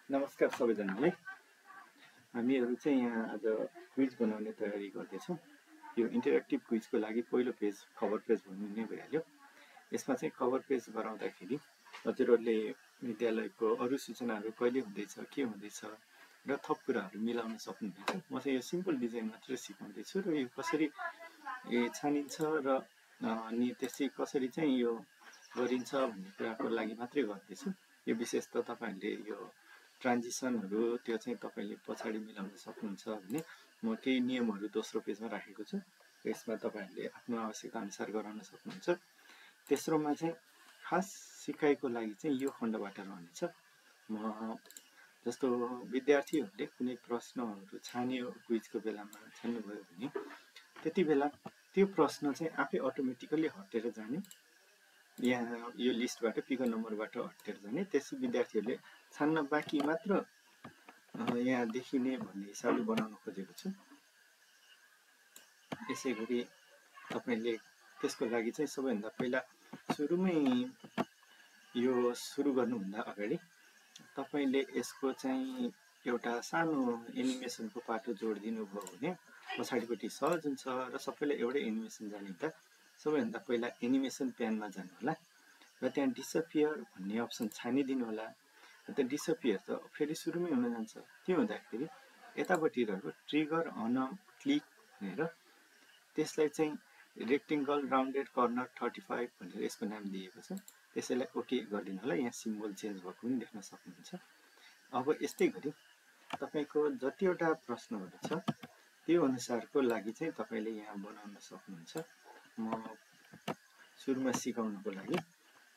नमस्कार सबैजनालाई। हामीहरू चाहिँ यहाँ आज क्विज बनाउने तयारी गर्दैछौँ। यो इन्टरेक्टिभ क्विजको लागि पहिलो पेज कभर पेज भन्ने नै भइहाल्यो। यसमा चाहिँ कभर पेज गराउँदाखेरि हजुरहरूले विद्यालयको अरू सूचनाहरू कहिले हुँदैछ, के हुँदैछ र थप कुराहरू मिलाउन सक्नुहुनेछ। म चाहिँ यो सिम्पल डिजाइन मात्रै सिकाउँदैछु र यो कसरी छानिन्छ र अनि त्यसै कसरी चाहिँ यो गरिन्छ भन्ने कुराको लागि मात्रै गर्दैछु। यो विशेष त तपाईँहरूले यो ट्रान्जिसनहरू त्यो चाहिँ तपाईँले पछाडि मिलाउन सक्नुहुन्छ भने म केही नियमहरू दोस्रो पेजमा राखेको छु। यसमा तपाईँहरूले आफ्नो आवश्यकता अनुसार गराउन सक्नुहुन्छ। तेस्रोमा चाहिँ खास सिकाइको लागि चाहिँ यो खण्डबाट रहनेछ। म जस्तो विद्यार्थीहरूले कुनै प्रश्नहरू छान्यो क्विजको बेलामा छान्नुभयो भने त्यति बेला त्यो प्रश्न चाहिँ आफै अटोमेटिकली हटेर जाने, यहाँ यो लिस्टबाट पिको नम्बरबाट हटेर जाने। त्यसै विद्यार्थीहरूले छान्न बाँकी मात्र यहाँ देखिने भन्ने हिसाबले बनाउन खोजेको छु। यसै गरी तपाईँले त्यसको लागि चाहिँ सबैभन्दा पहिला सुरुमै यो सुरु गर्नुभन्दा अगाडि तपाईँले यसको चाहिँ एउटा सानो एनिमेसनको पाटो जोडिदिनु भयो भने पछाडिपट्टि सहज हुन्छ र सबैलाई एउटै एनिमेसन जाने हुँदा सबैभन्दा पहिला एनिमेसन प्यानमा जानु होला र त्यहाँ डिसअपियर भन्ने अप्सन छानिदिनु होला। त्यो डिसअपियर त फेरि सुरुमै हुन जान्छ। त्यो हुँदाखेरि यतापट्टि रहेको ट्रिगर अन क्लिक भनेर त्यसलाई चाहिँ रेक्टेङ्गल राउन्डेड कर्नर 35 भनेर यसको नाम दिएको छ। त्यसैलाई ओके गरिदिनु होला। यहाँ सिम्बल चेन्ज भएको पनि देख्न सक्नुहुन्छ। अब यस्तै गरी तपाईँको जतिवटा प्रश्नहरू छ त्यो अनुसारको लागि चाहिँ तपाईँले यहाँ बनाउन सक्नुहुन्छ। म सुरुमा सिकाउनको लागि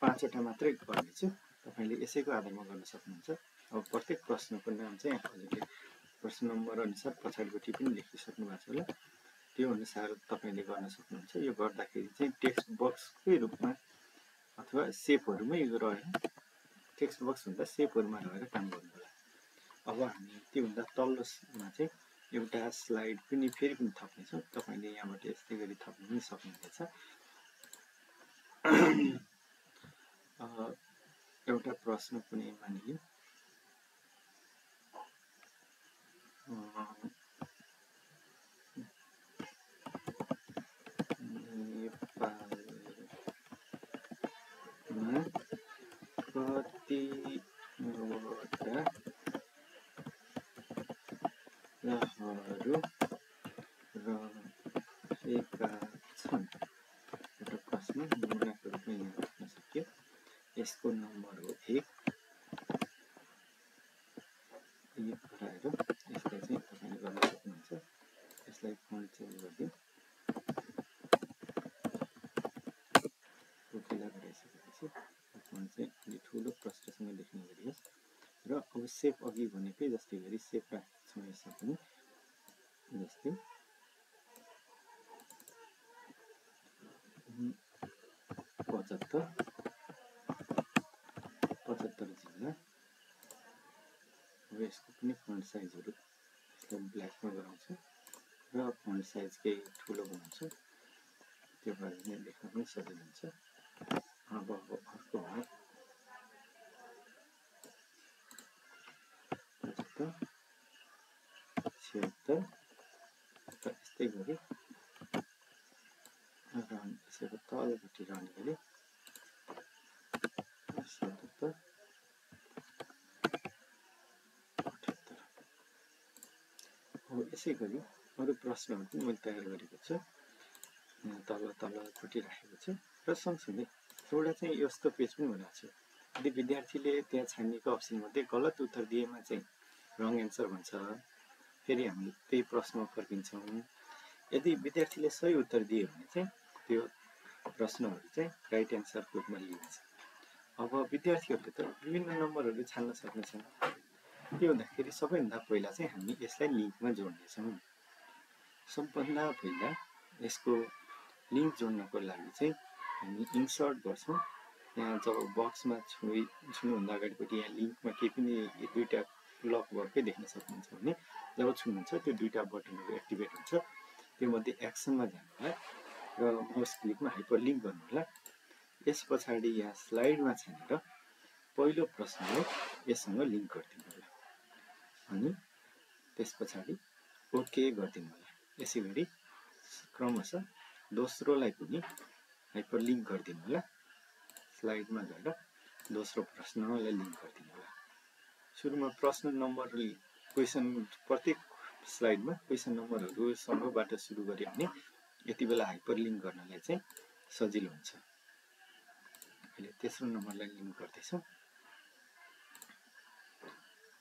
5वटा मात्रै गर्नेछु। तपाईँले यसैको आधारमा गर्न सक्नुहुन्छ। अब प्रत्येक प्रश्नको नाम चाहिँ हजुरले प्रश्न नम्बर अनुसार पछाडिपट्टि पनि लेखिसक्नु भएको छ होला। त्यो अनुसार तपाईँले गर्न सक्नुहुन्छ। यो गर्दाखेरि चाहिँ टेक्स्ट बक्सकै रूपमा अथवा सेपहरूमै रहेर टेक्स्ट बक्स भन्दा सेपहरूमा रहेर काम गर्नु होला। अब हामी त्योभन्दा तल्लोमा चाहिँ एउटा स्लाइड पनि फेरि पनि थप्नेछौँ। तपाईँले यहाँबाट यस्तै गरी थप्न पनि सक्नुहुनेछ। एउटा प्रश्न कुनै मानिलिउँ, नेपालमा कतिवटा लहरहरू रहेका छन्। एउटा प्रश्न नमुनाको रूपमा यहाँ राख्न सक्यो। यसको नम्बर हो 1 गराएर यसलाई चाहिँ तपाईँले गर्न सक्नुहुन्छ। यसलाई फन्ट चेन्ज गरिदिउँ। कोकिला गराइसकेपछि फन्ट चाहिँ अलि ठुलो प्रष्टसँग देख्ने गरियोस् र अब सेप अघि भनेकै जस्तै गरी सेप राखेको छौँ। यसमा पनि जस्तै 75 जिल्ला। अब यसको पनि फन्ट साइजहरू यसलाई ब्ल्याकमा गराउँछु र फन्ट साइज केही ठुलो बनाउँछु। त्यो भएर यहाँ देख्न पनि सजिलो हुन्छ। अब अर्को हो 75, 76 र यस्तै गरी यसको तलपट्टि रहने गरी 77, 78। अब यसै गरी अरू प्रश्नहरू पनि मैले तयार गरेको छु। तलपट्टि राखेको छु र सँगसँगै एउटा चाहिँ यस्तो पेज पनि बनाएको छु। यदि विद्यार्थीले त्यहाँ छानिएको अप्सनमध्ये गलत उत्तर दिएमा चाहिँ रङ एन्सर भन्छ। फेरि हामी त्यही प्रश्नमा फर्किन्छौँ। यदि विद्यार्थीले सही उत्तर दियो भने चाहिँ त्यो प्रश्नहरू चाहिँ राइट एन्सरको रूपमा लिइन्छ। अब विद्यार्थीहरूले त विभिन्न नम्बरहरू छान्न सक्नेछन्। त्यो हुँदाखेरि सबैभन्दा पहिला चाहिँ हामी यसलाई लिङ्कमा जोड्नेछौँ। सबभन्दा पहिला यसको लिङ्क जोड्नको लागि चाहिँ हामी इन्सर्ट गर्छौँ। यहाँ जब बक्समा छुनुभन्दा अगाडिपट्टि यहाँ लिङ्कमा केही पनि दुईवटा लक भएकै देख्न सक्नुहुन्छ भने जब छुनुहुन्छ त्यो दुईवटा बटनहरू एक्टिभेट हुन्छ। त्यो मध्ये एक्सनमा जानु होला र माउस क्लिकमा हाइपरलिङ्क गर्नु होला। यस पछाडि यहाँ स्लाइडमा छानेर पहिलो प्रश्नलाई यससँग लिङ्क गरिदिनु होला। अनि त्यस पछाडि ओके गरिदिनु होला। यसै गरी क्रमशः दोस्रोलाई पनि हाइपरलिङ्क गरिदिनु होला। स्लाइडमा गएर दोस्रो प्रश्नलाई लिङ्क गरिदिनु होला। सुरुमा प्रश्न नम्बर क्वेसन प्रत्येक स्लाइडमा क्वेसन नम्बरहरूसँगबाट सुरु गऱ्यो भने यति बेला हाइपरलिङ्क गर्नलाई चाहिँ सजिलो हुन्छ। अहिले तेस्रो नम्बरलाई लिङ्क गर्दैछौँ।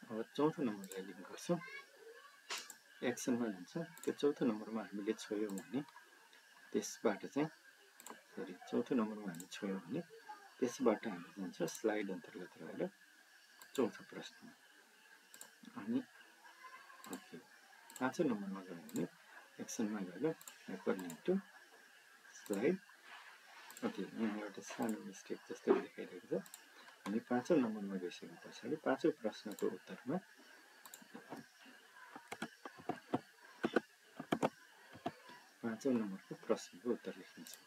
अब चौथो नम्बरलाई लिङ्क गर्छौँ। एक्सनमा जान्छौँ। त्यो चौथो नम्बरमा हामीले छोयौँ भने त्यसबाट चाहिँ चौथो नम्बरमा हामी छोयौँ भने त्यसबाट हामी जान्छ स्लाइड अन्तर्गत रहेर चौथो प्रश्न। अनि ओके पाँचौँ नम्बरमा गयौँ भने एक्सनमा गएर हाइपरलिङ्क टु स्लाइड। ओके यहाँ एउटा सानो मिस्टेक जस्तो देखाइरहेको छ। हामी पाँचौँ नम्बरमा गइसके पछाडि पाँचौँ प्रश्नको उत्तरमा पाँचौँ नम्बरको प्रश्नको उत्तर लेखिन्छौँ।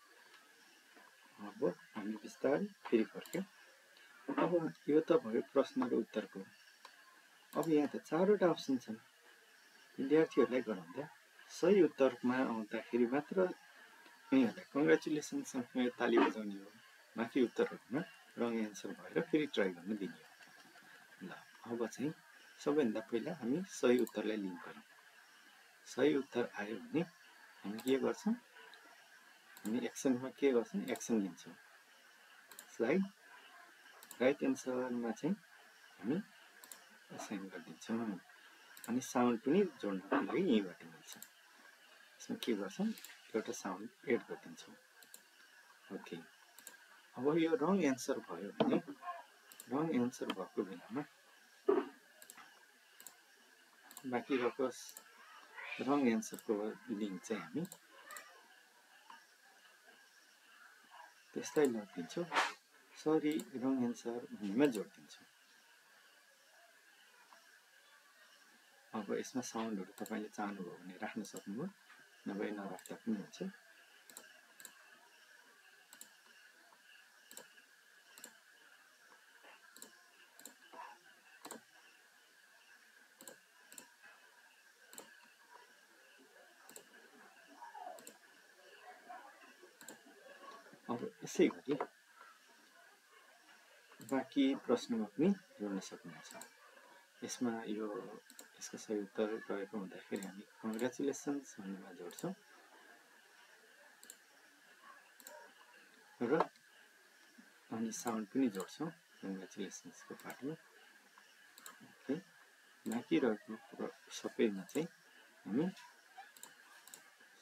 अब हामी बिस्तारै फेरि फर्क्यौँ। अब यो त भयो प्रश्न र उत्तरको। अब यहाँ त चारवटा अप्सन छन्। विद्यार्थीहरूलाई गराउँदा सही उत्तरमा आउँदाखेरि मात्र यिनीहरूलाई कङ्ग्रेचुलेसनसँग ताली बजाउने हो। बाँकी उत्तरहरूमा रङ एन्सर भएर फेरि ट्राई गर्न दिने हो। ल अब चाहिँ सबैभन्दा पहिला हामी सही उत्तरलाई लिङ्क गरौँ। सही उत्तर आयो भने हामी के गर्छौँ? हामी एक्सनमा के गर्छौँ? एक्सन लिन्छौँ। स्लाइड राइट एन्सरमा चाहिँ हामी असाइन गरिदिन्छौँ। अनि साउन्ड पनि जोड्नको लागि यहीँबाट मिल्छ। यसमा के गर्छौँ? एउटा साउन्ड एड गरिदिन्छौँ। ओके अब यो रङ एन्सर भयो भने रङ एन्सर भएको बेलामा बाँकी रहेको रङ एन्सरको लिङ्क चाहिँ हामी त्यसलाई लगिदिन्छौँ। सरी रङ एन्सर भन्नेमा जोडिदिन्छौँ। अब यसमा साउन्डहरू तपाईँले चाहनुभयो भने राख्न सक्नुभयो, नभए नराख्दा पनि हुन्छ। अब यसै गरी बाँकी प्रश्नमा पनि जोड्न सक्नुहुन्छ। यसमा यसको सही उत्तर रहेको हुँदाखेरि हामी कङ्ग्रेचुलेसन्स भन्नेमा जोड्छौँ र अनि साउन्ड पनि जोड्छौँ कङ्ग्रेचुलेसन्सको पार्टमा। ओके बाँकी रहेको सबैमा चाहिँ हामी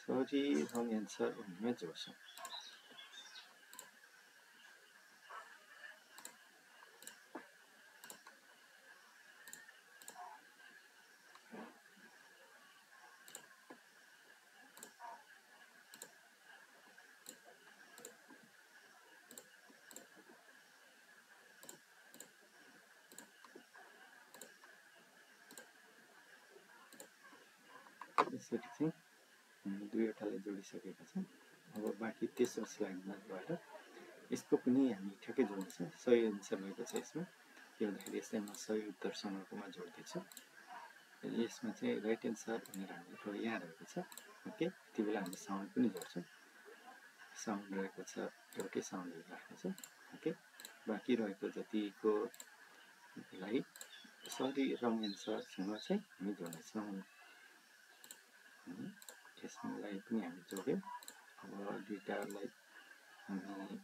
सरी रङ एन्सर भन्नेमा जोड्छौँ। यसरी चाहिँ हामी दुईवटालाई जोडिसकेका छौँ। अब बाँकी तेस्रो स्लाइडमा गएर यसको पनि हामी ठ्याक्कै जोड्छौँ। सही एन्सर रहेको छ यसमा। के भन्दाखेरि यसलाई म सही उत्तरसँगकोमा जोड्दैछु। यसमा चाहिँ राइट एन्सर भनेर हाम्रो यहाँ रहेको छ। ओके यति बेला हामी साउन्ड पनि जोड्छौँ। साउन्ड रहेको छ एउटै साउन्डहरू राख्नेछौँ। ओके बाँकी रहेको जतिकोलाई सरी रङ एन्सरसँग चाहिँ हामी जोड्नेछौँ। यसलाई पनि हामी जोड्यौँ। अब दुईटालाई हामी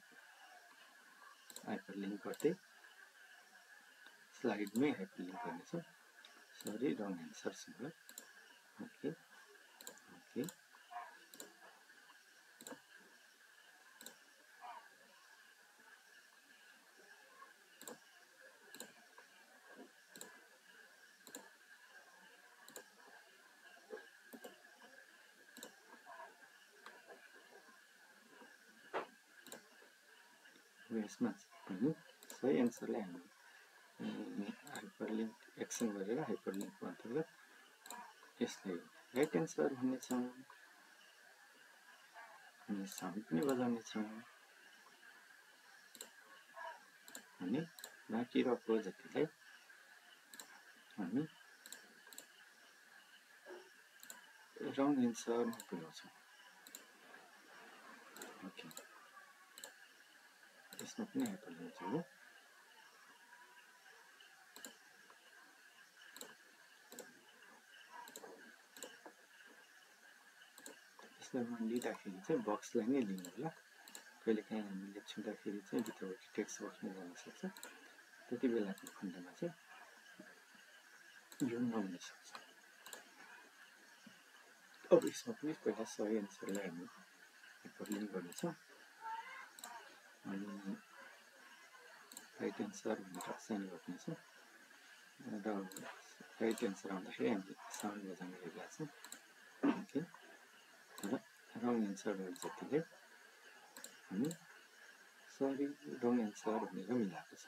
हाइपरलिङ्क गर्दै स्लाइडमै हाइपरलिङ्क गर्नेछौँ। सरी रङ एन्सरसँग। ओके ओके यसमा पनि सही एन्सरलाई हामी हाइपरलिङ्क एक्सन गरेर हाइपरलिङ्कको अन्तर्गत यसलाई राइट एन्सर भन्नेछौँ। अनि साउन्ड पनि बजाउनेछौँ। अनि बाँकी रहेको जतिलाई हामी रङ एन्सरमा पुर्याउँछौँ। ओके, यसमा पनि हाइपरलिङ्क छ हो। यसलाई म लिँदाखेरि चाहिँ बक्सलाई नै लिनु होला। कहिलेकाहीँ हामीले छुँदाखेरि चाहिँ भित्रबाट टेक्स्ट बक्समा जान सक्छ, त्यति बेलाको खण्डमा चाहिँ यो नहुन सक्छ। अब यसमा पनि पहिला सही एन्सरलाई हामी हाइपरलिङ्क गर्नेछौँ अनि राइट एन्सर भनेर असाइन गर्नेछौँ र राइट एन्सर आउँदाखेरि हामी साउन्ड बजाउने गरेका छौँ। ओके, र रङ एन्सर जतिले हामी सरी रङ एन्सर भनेर मिलाएको छ।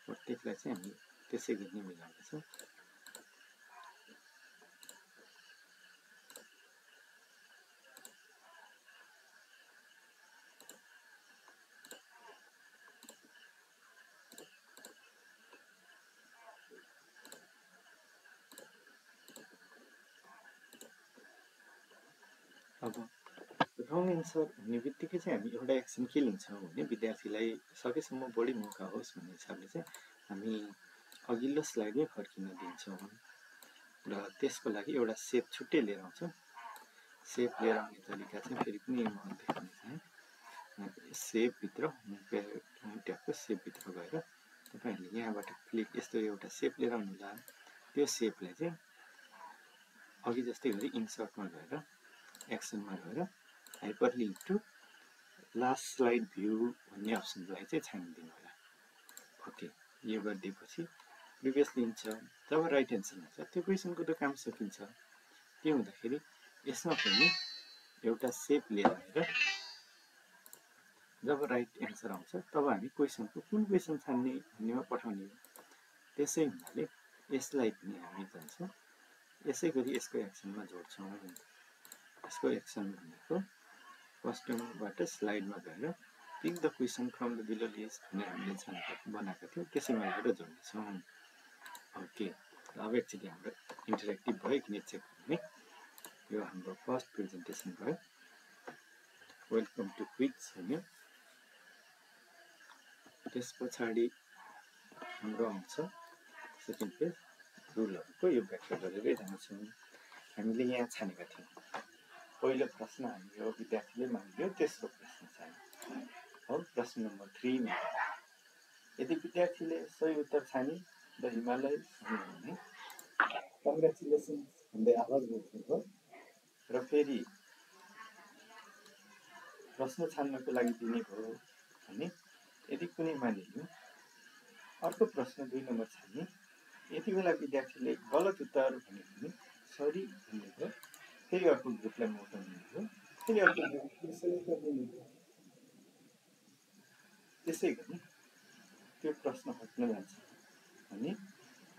प्रत्येकलाई चाहिँ हामी त्यसै गरी नै मिलाउँदैछौँ। अब रङ एन्सर हुने बित्तिकै चाहिँ हामी एउटा एक्सन के लिन्छौँ भने विद्यार्थीलाई सकेसम्म बढी मौका होस् भन्ने हिसाबले चाहिँ हामी अघिल्लो स्लाइडमै फर्किन दिन्छौँ र त्यसको लागि एउटा सेप छुट्टै लिएर आउँछौँ। सेप लिएर आउने तरिका चाहिँ फेरि पनि म देखाउन चाहेँ। सेपभित्र ट्याबको सेपभित्र गएर तपाईँहरूले यहाँबाट क्लिक यस्तो एउटा सेप लिएर आउनुहोला। त्यो सेपलाई चाहिँ अघि जस्तै गरी इन्सर्टमा गएर एक्सनमा गएर हाइपरलिङ्क टु लास्ट स्लाइड भ्यू भन्ने अप्सनलाई चाहिँ छानिदिनु होला। ओके, यो गरिदिएपछि प्रिभियस लिन्छ। जब राइट एन्सर हुन्छ त्यो क्वेसनको त काम सकिन्छ। के हुँदाखेरि यसमा पनि एउटा सेप लिएर आएर जब राइट एन्सर आउँछ तब हामी क्वेसनको कुन क्वेसन छान्ने भन्नेमा पठाउने हो। त्यसै हुनाले यसलाई पनि हामी जान्छौँ, यसै गरी यसको एक्सनमा जोड्छौँ। यसको एक्सन भनेको कस्टमरबाट स्लाइडमा गएर pick the question from the below list भनेर हामीले बनाएको थियौँ, त्यसैमा गएर जोड्नेछौँ। ओके, अब एक्चुअली हाम्रो इन्टरेक्टिभ भयो कि चेक गर्ने। यो हाम्रो फर्स्ट प्रेजेन्टेसन भयो। वेलकम टु क्विज भन्यो। त्यस पछाडि हाम्रो आउँछ सेकेन्ड पेज, रुलहरूको यो व्याख्या गरेरै जान्छौँ। हामीले यहाँ छानेका थियौँ पहिलो प्रश्न हाम्रो विद्यार्थीले माग्यो, तेस्रो प्रश्न छान्यो। अब प्रश्न नम्बर 3 मा यदि विद्यार्थीले सही उत्तर छाने द हिमालय भने कङ्ग्रेचुलेसन भन्दै आवाज गर्नुभयो र फेरि प्रश्न छान्नको लागि दिने भयो भने यदि कुनै मानिलिउँ अर्को प्रश्न 2 नम्बर छान्ने, यति बेला विद्यार्थीले गलत उत्तर भन्यो भने सरी भन्ने भयो, फेरि अर्को ग्रुपलाई मौका दिने भयो, फेरि अर्को ग्रुपले सही उत्तर दिने भयो। त्यसै गरी त्यो प्रश्न हट्न जान्छ भने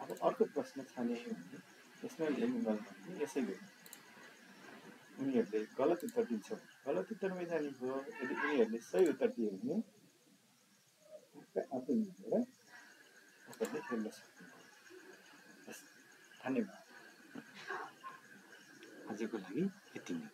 अब अर्को प्रश्न छाने भने यसमा हेर्नुभयो भने यसै गरी उनीहरूले गलत उत्तर दिन्छ भने गलत उत्तरमै जाने भयो। यदि उनीहरूले सही उत्तर दियो भने आफै मिलेर तपाईँले खेल्न सक्नुहुन्छ। धन्यवाद। आजको लागि यति नै।